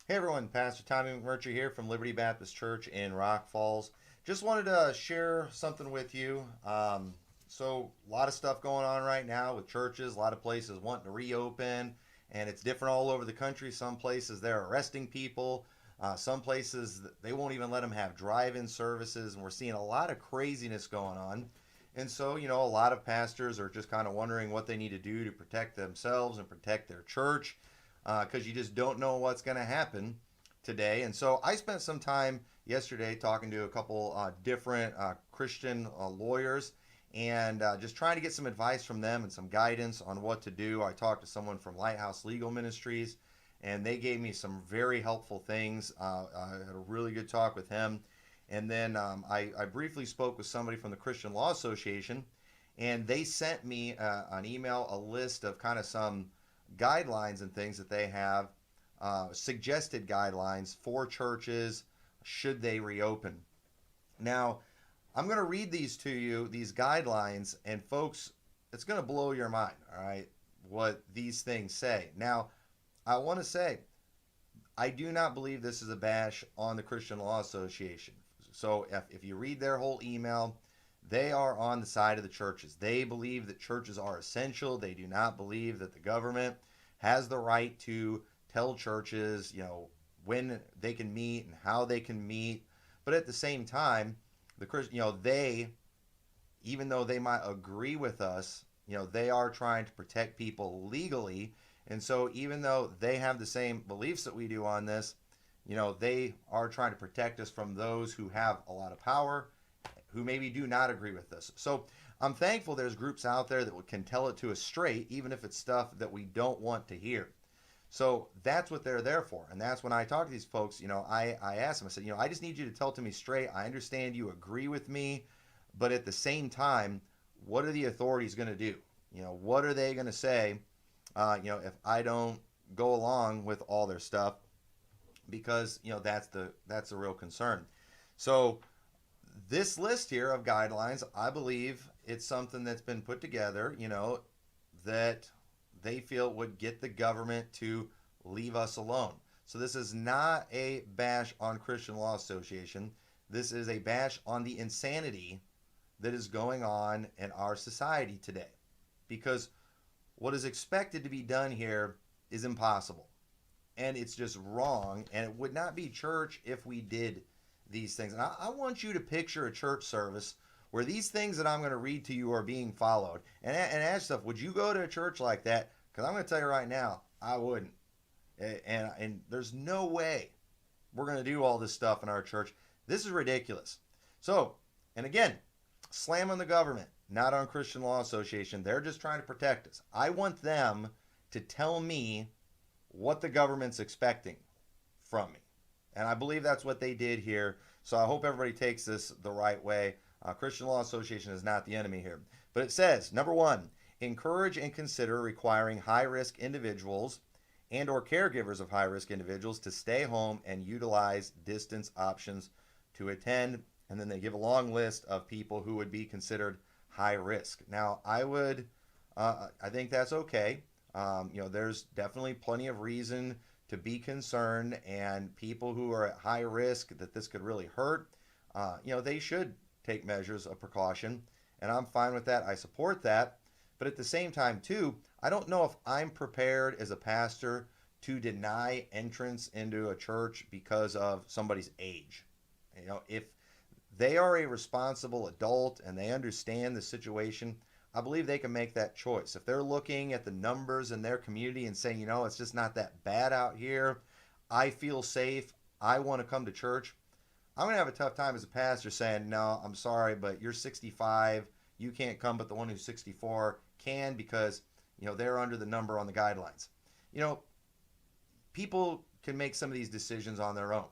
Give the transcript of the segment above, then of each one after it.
Hey everyone, Pastor Tommy McMurtry here from Liberty Baptist Church in Rock Falls. Just wanted to share something with you. So, a lot of stuff going on right now with churches, a lot of places wanting to reopen, and it's different all over the country. Some places they're arresting people, some places they won't even let them have drive in services, and we're seeing a lot of craziness going on. And so, a lot of pastors are just kind of wondering what they need to do to protect themselves and protect their church because you just don't know what's going to happen today. And so I spent some time yesterday talking to a couple different Christian lawyers and just trying to get some advice from them and some guidance on what to do. I talked to someone from Lighthouse Legal Ministries, and they gave me some very helpful things. I had a really good talk with him. And then I briefly spoke with somebody from the Christian Law Association, and they sent me an email, a list of kind of some guidelines and things that they have, suggested guidelines for churches should they reopen. Now, I'm going to read these to you, these guidelines, and folks, it's going to blow your mind, all right, what these things say. Now, I want to say, I do not believe this is a bash on the Christian Law Association. So if you read their whole email, they are on the side of the churches. They believe that churches are essential. They do not believe that the government has the right to tell churches, when they can meet and how they can meet. But at the same time, the Christian, they, even though they might agree with us, they are trying to protect people legally. And so even though they have the same beliefs that we do on this, they are trying to protect us from those who have a lot of power, who maybe do not agree with this. So I'm thankful there's groups out there that can tell it to us straight, even if it's stuff that we don't want to hear. So that's what they're there for. And that's when I talk to these folks, I ask them, I said, I just need you to tell it to me straight. I understand you agree with me, but at the same time, what are the authorities going to do? What are they going to say, if I don't go along with all their stuff? Because, that's the real concern. So this list here of guidelines, I believe it's something that's been put together, that they feel would get the government to leave us alone. So this is not a bash on Christian Law Association. This is a bash on the insanity that is going on in our society today. Because what is expected to be done here is impossible. And it's just wrong. And it would not be church if we did these things. And I want you to picture a church service where these things that I'm going to read to you are being followed. And ask stuff, would you go to a church like that? Because I'm going to tell you right now, I wouldn't. And there's no way we're going to do all this stuff in our church. This is ridiculous. So, and again, slam on the government, not on Christian Law Association. They're just trying to protect us. I want them to tell me what the government's expecting from me. And I believe that's what they did here. So I hope everybody takes this the right way. Christian Law Association is not the enemy here. But it says, number one, encourage and consider requiring high-risk individuals and or caregivers of high-risk individuals to stay home and utilize distance options to attend. And then they give a long list of people who would be considered high risk. Now, I think that's okay. There's definitely plenty of reason to be concerned, and people who are at high risk that this could really hurt, they should take measures of precaution, and I'm fine with that. I support that. But at the same time, too, I don't know if I'm prepared as a pastor to deny entrance into a church because of somebody's age. If they are a responsible adult and they understand the situation, I believe they can make that choice. If they're looking at the numbers in their community and saying, it's just not that bad out here, I feel safe, I want to come to church, I'm going to have a tough time as a pastor saying, no, I'm sorry, but you're 65, you can't come, but the one who's 64 can because, they're under the number on the guidelines. People can make some of these decisions on their own,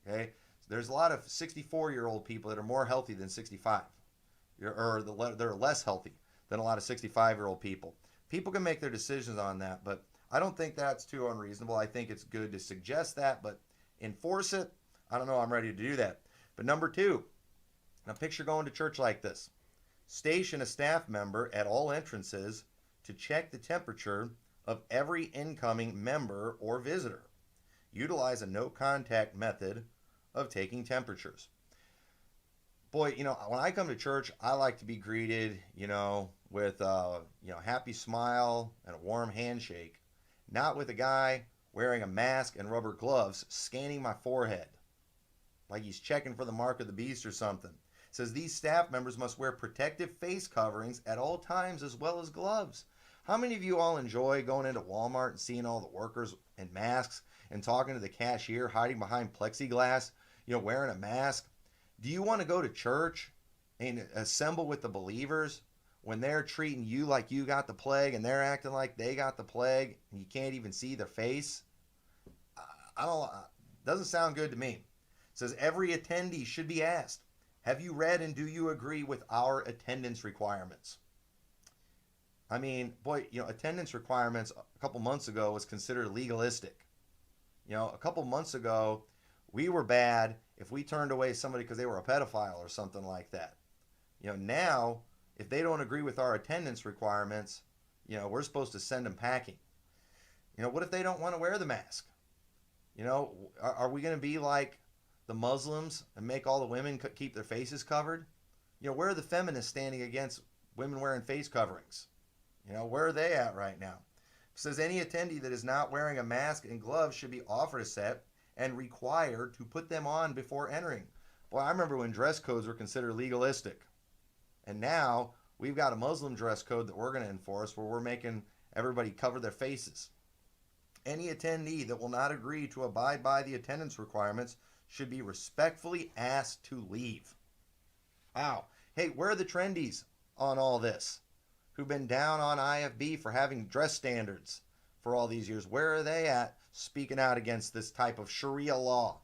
okay? There's a lot of 64-year-old people that are more healthy than 65, or they're less healthy than a lot of 65-year-old people. People can make their decisions on that, but I don't think that's too unreasonable. I think it's good to suggest that, but enforce it, I don't know, I'm ready to do that. But number two, now picture going to church like this. Station a staff member at all entrances to check the temperature of every incoming member or visitor. utilize a no contact method of taking temperatures. Boy, when I come to church, I like to be greeted, with happy smile and a warm handshake, not with a guy wearing a mask and rubber gloves scanning my forehead like he's checking for the mark of the beast or something. It says these staff members must wear protective face coverings at all times as well as gloves. How many of you all enjoy going into Walmart and seeing all the workers in masks and talking to the cashier hiding behind plexiglass, wearing a mask? Do you want to go to church and assemble with the believers when they're treating you like you got the plague and they're acting like they got the plague and you can't even see their face? Doesn't sound good to me. It says every attendee should be asked, have you read and do you agree with our attendance requirements? I mean, boy, attendance requirements a couple months ago was considered legalistic. A couple months ago, we were bad if we turned away somebody because they were a pedophile or something like that. Now, if they don't agree with our attendance requirements, we're supposed to send them packing. What if they don't want to wear the mask? Are we going to be like the Muslims and make all the women keep their faces covered? Where are the feminists standing against women wearing face coverings? Where are they at right now? It says any attendee that is not wearing a mask and gloves should be offered a set and required to put them on before entering. Boy, I remember when dress codes were considered legalistic. And now we've got a Muslim dress code that we're going to enforce where we're making everybody cover their faces. Any attendee that will not agree to abide by the attendance requirements should be respectfully asked to leave. Wow. Hey, where are the trendies on all this? Who've been down on IFB for having dress standards for all these years? Where are they at speaking out against this type of Sharia law?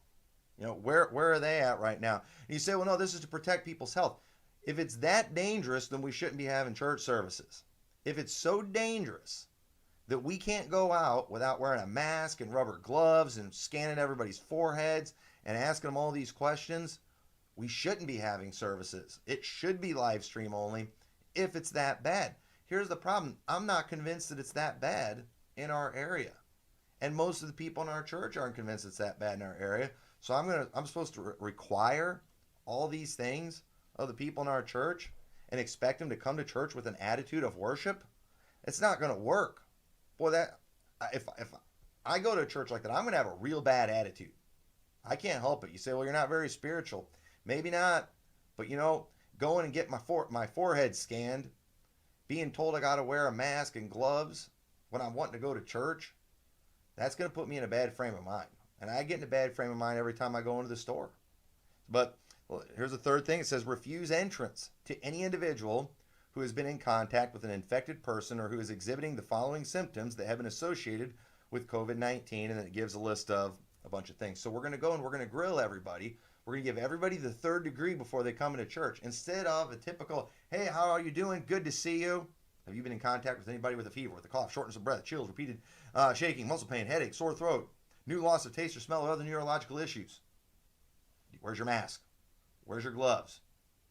Where are they at right now? And you say, well, no, this is to protect people's health. If it's that dangerous, then we shouldn't be having church services. If it's so dangerous that we can't go out without wearing a mask and rubber gloves and scanning everybody's foreheads and asking them all these questions, we shouldn't be having services. It should be live stream only if it's that bad. Here's the problem. I'm not convinced that it's that bad in our area. And most of the people in our church aren't convinced it's that bad in our area. So I'm supposed to require all these things of the people in our church and expect them to come to church with an attitude of worship? It's not going to work. Boy, if I go to a church like that, I'm going to have a real bad attitude. I can't help it. You say, well, you're not very spiritual. Maybe not. But, going and get my forehead scanned, being told I got to wear a mask and gloves when I'm wanting to go to church, that's going to put me in a bad frame of mind. And I get in a bad frame of mind every time I go into the store. But here's the third thing. It says refuse entrance to any individual who has been in contact with an infected person or who is exhibiting the following symptoms that have been associated with COVID-19. And then it gives a list of a bunch of things. So we're going to go and we're going to grill everybody. We're going to give everybody the third degree before they come into church. Instead of a typical, hey, how are you doing? Good to see you. Have you been in contact with anybody with a fever, with a cough, shortness of breath, chills, repeated shaking, muscle pain, headache, sore throat, new loss of taste or smell, or other neurological issues? Where's your mask? Where's your gloves?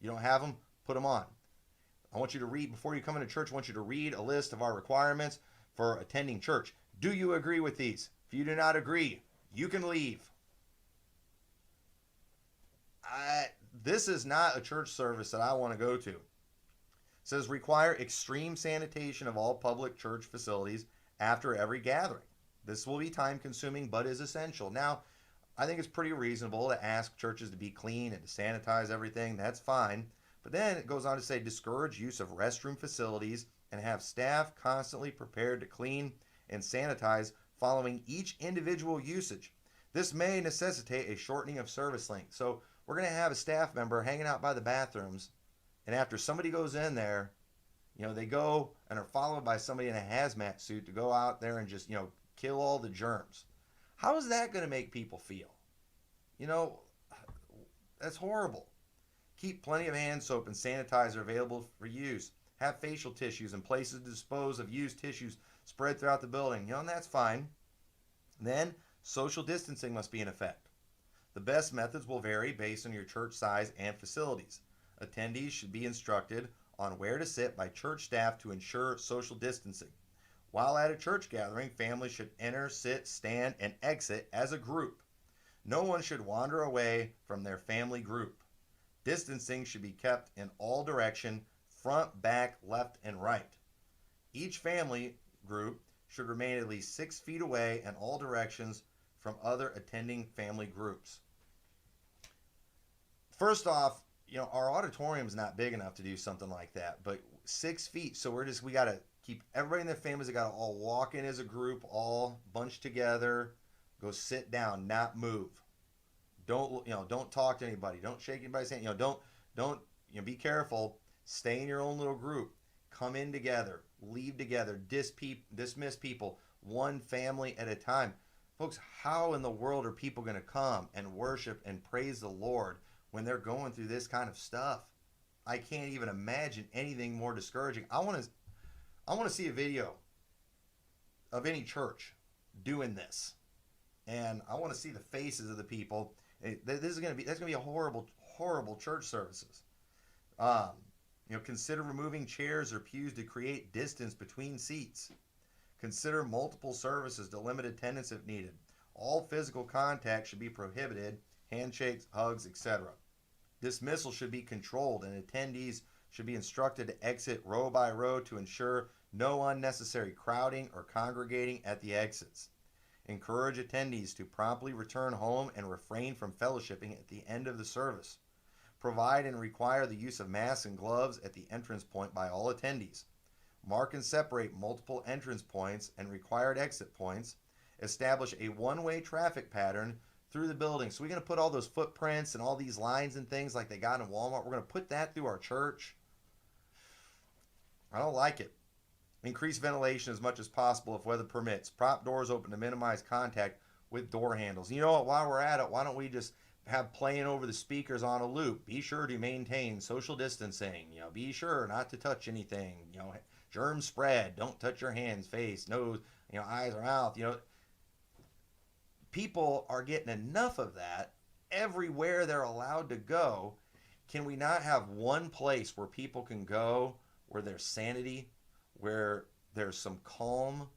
You don't have them? Put them on. I want you to read, before you come into church, I want you to read a list of our requirements for attending church. Do you agree with these? If you do not agree, you can leave. This is not a church service that I want to go to. It says require extreme sanitation of all public church facilities after every gathering. This will be time consuming but is essential. Now, I think it's pretty reasonable to ask churches to be clean and to sanitize everything. That's fine. But then it goes on to say discourage use of restroom facilities and have staff constantly prepared to clean and sanitize following each individual usage. This may necessitate a shortening of service length. So we're going to have a staff member hanging out by the bathrooms, and after somebody goes in there, they go and are followed by somebody in a hazmat suit to go out there and just, kill all the germs. How is that going to make people feel? That's horrible. Keep plenty of hand soap and sanitizer available for use. Have facial tissues and places to dispose of used tissues spread throughout the building. And that's fine. Then, social distancing must be in effect. The best methods will vary based on your church size and facilities. Attendees should be instructed on where to sit by church staff to ensure social distancing. While at a church gathering, families should enter, sit, stand, and exit as a group. No one should wander away from their family group. Distancing should be kept in all direction, front, back, left, and right. Each family group should remain at least 6 feet away in all directions from other attending family groups. First off, our auditorium's not big enough to do something like that, but 6 feet, so we got to keep everybody in their families, they got to all walk in as a group, all bunched together, go sit down, not move. Don't talk to anybody. Don't shake anybody's hand. Don't be careful. Stay in your own little group. Come in together. Leave together. Dismiss people one family at a time. Folks, how in the world are people going to come and worship and praise the Lord when they're going through this kind of stuff? I can't even imagine anything more discouraging. I want to see a video of any church doing this, and I want to see the faces of the people. That's going to be a horrible church services. Consider removing chairs or pews to create distance between seats. Consider multiple services to limit attendance if needed. All physical contact should be prohibited, handshakes, hugs, etc. Dismissal should be controlled, and attendees should be instructed to exit row by row to ensure no unnecessary crowding or congregating at the exits. Encourage attendees to promptly return home and refrain from fellowshipping at the end of the service. Provide and require the use of masks and gloves at the entrance point by all attendees. Mark and separate multiple entrance points and required exit points. Establish a one-way traffic pattern through the building. So we're going to put all those footprints and all these lines and things like they got in Walmart. We're going to put that through our church. I don't like it. Increase ventilation as much as possible if weather permits. Prop doors open to minimize contact with door handles. You know what? While we're at it, why don't we just have playing over the speakers on a loop? Be sure to maintain social distancing. Be sure not to touch anything. Germs spread. Don't touch your hands, face, nose, eyes or mouth. People are getting enough of that everywhere they're allowed to go. Can we not have one place where people can go, where there's sanity, where there's some calm,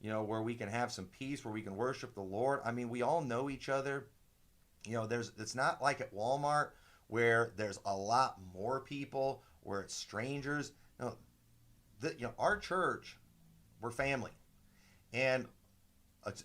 where we can have some peace, where we can worship the Lord? I mean, we all know each other. It's not like at Walmart where there's a lot more people, where it's strangers. Our church, we're family. And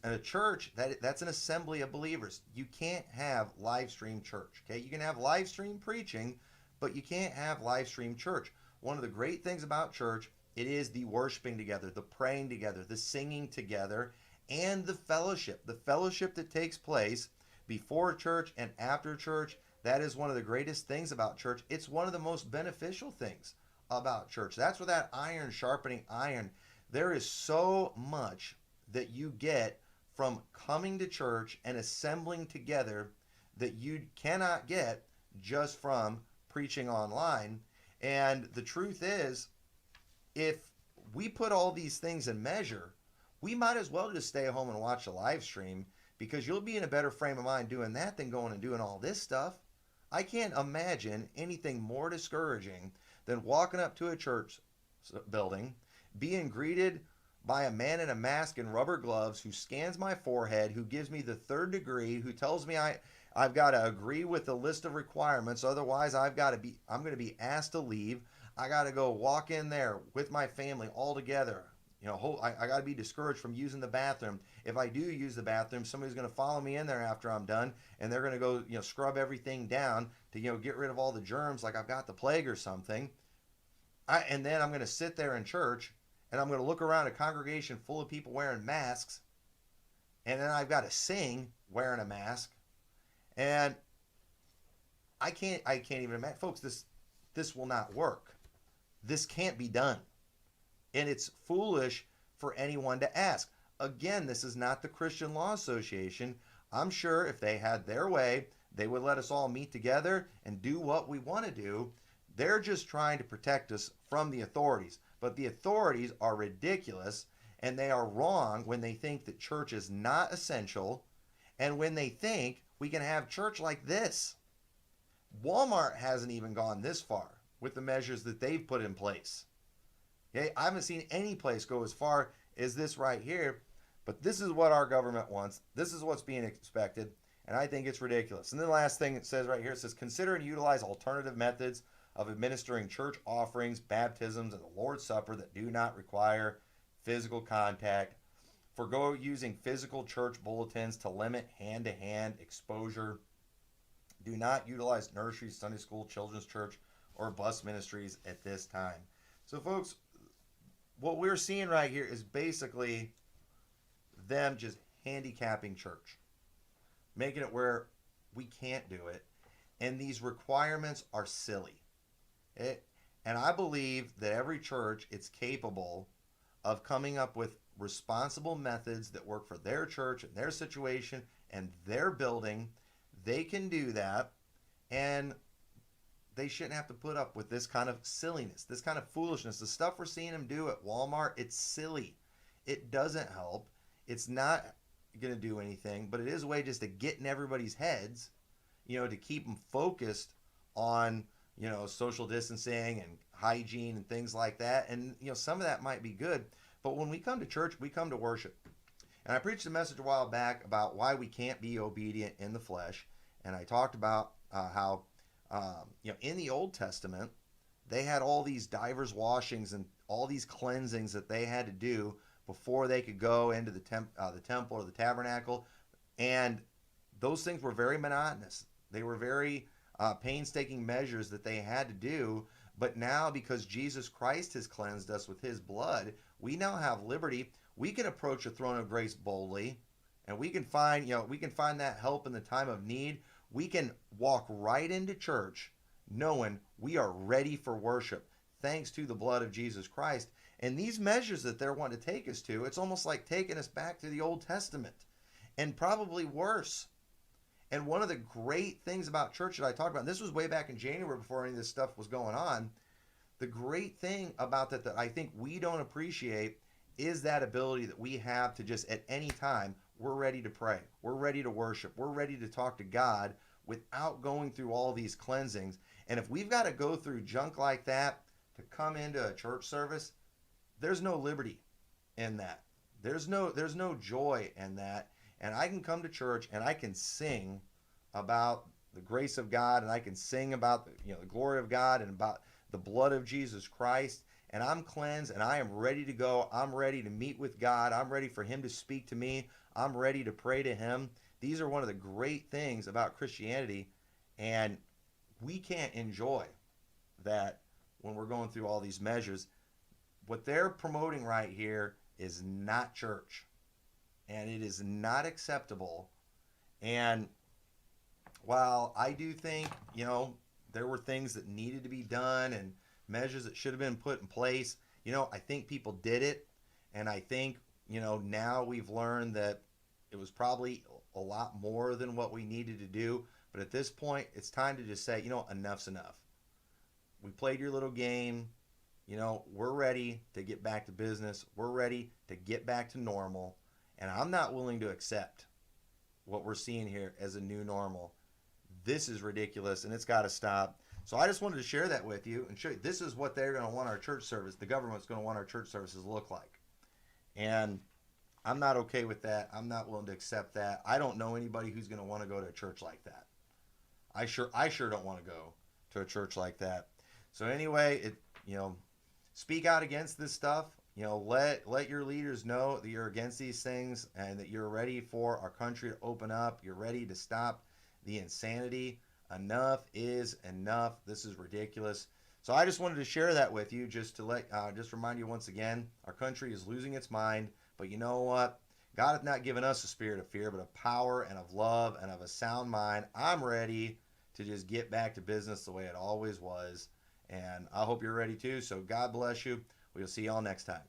a church, that's an assembly of believers. You can't have live stream church, okay? You can have live stream preaching, but you can't have live stream church. One of the great things about church, it is the worshiping together, the praying together, the singing together, and the fellowship that takes place before church and after church. That is one of the greatest things about church. It's one of the most beneficial things about church. That's where that iron sharpening iron. There is so much that you get from coming to church and assembling together that you cannot get just from preaching online. And the truth is, if we put all these things in measure, we might as well just stay at home and watch a live stream, because you'll be in a better frame of mind doing that than going and doing all this stuff. I can't imagine anything more discouraging than walking up to a church building, being greeted by a man in a mask and rubber gloves who scans my forehead, who gives me the 3rd degree, who tells me I've got to agree with the list of requirements, otherwise I'm going to be asked to leave. I got to go walk in there with my family all together. I got to be discouraged from using the bathroom. If I do use the bathroom, somebody's going to follow me in there after I'm done, and they're going to go, scrub everything down to, get rid of all the germs like I've got the plague or something. And then I'm going to sit there in church, and I'm going to look around a congregation full of people wearing masks, and then I've got to sing wearing a mask, and I can't even imagine. Folks, this will not work. This can't be done. And it's foolish for anyone to ask. Again, this is not the Christian Law Association. I'm sure if they had their way, they would let us all meet together and do what we want to do. They're just trying to protect us from the authorities. But the authorities are ridiculous, and they are wrong when they think that church is not essential, and when they think we can have church like this. Walmart hasn't even gone this far with the measures that they've put in place. Okay? I haven't seen any place go as far is this right here. But this is what our government wants. This is what's being expected. And I think it's ridiculous. And then the last thing it says right here, it says, consider and utilize alternative methods of administering church offerings, baptisms, and the Lord's Supper that do not require physical contact. Forgo using physical church bulletins to limit hand-to-hand exposure. Do not utilize nurseries, Sunday school, children's church, or bus ministries at this time. So, folks, what we're seeing right here is basically them just handicapping church, making it where we can't do it. And these requirements are silly. And I believe that every church is capable of coming up with responsible methods that work for their church and their situation and their building. They can do that, and they shouldn't have to put up with this kind of silliness, this kind of foolishness. The stuff we're seeing them do at Walmart, it's silly. It doesn't help. It's not going to do anything, but it is a way just to get in everybody's heads, to keep them focused on, social distancing and hygiene and things like that. And, some of that might be good, but when we come to church, we come to worship. And I preached a message a while back about why we can't be obedient in the flesh. And I talked about how, in the Old Testament, they had all these divers washings and all these cleansings that they had to do before they could go into the temple or the tabernacle. And those things were very monotonous. They were very painstaking measures that they had to do. But now, because Jesus Christ has cleansed us with his blood, we now have liberty. We can approach the throne of grace boldly, and we can find that help in the time of need. We can walk right into church knowing we are ready for worship thanks to the blood of Jesus Christ. And these measures that they're wanting to take us to, it's almost like taking us back to the Old Testament, and probably worse. And one of the great things about church that I talked about, and this was way back in January before any of this stuff was going on, the great thing about that I think we don't appreciate is that ability that we have to just at any time, we're ready to pray, we're ready to worship, we're ready to talk to God without going through all these cleansings. And if we've got to go through junk like that to come into a church service, there's no liberty in that. There's no joy in that. And I can come to church and I can sing about the grace of God, and I can sing about the glory of God and about the blood of Jesus Christ, and I'm cleansed and I am ready to go. I'm ready to meet with God. I'm ready for him to speak to me. I'm ready to pray to him. These are one of the great things about Christianity, and we can't enjoy that when we're going through all these measures. What they're promoting right here is not church, and it is not acceptable. And while I do think, there were things that needed to be done and measures that should have been put in place, I think people did it. And I think, now we've learned that it was probably a lot more than what we needed to do. But at this point, it's time to just say, enough's enough. We played your little game. We're ready to get back to business. We're ready to get back to normal. And I'm not willing to accept what we're seeing here as a new normal. This is ridiculous, and it's got to stop. So I just wanted to share that with you and show you this is what they're going to want our church service, the government's going to want our church services to look like. And I'm not okay with that. I'm not willing to accept that. I don't know anybody who's going to want to go to a church like that. I sure don't want to go to a church like that. So anyway, speak out against this stuff. Let your leaders know that you're against these things and that you're ready for our country to open up. You're ready to stop the insanity. Enough is enough. This is ridiculous. So I just wanted to share that with you, just to just remind you once again, our country is losing its mind. But you know what? God hath not given us a spirit of fear, but of power and of love and of a sound mind. I'm ready to just get back to business the way it always was. And I hope you're ready too. So God bless you. We'll see y'all next time.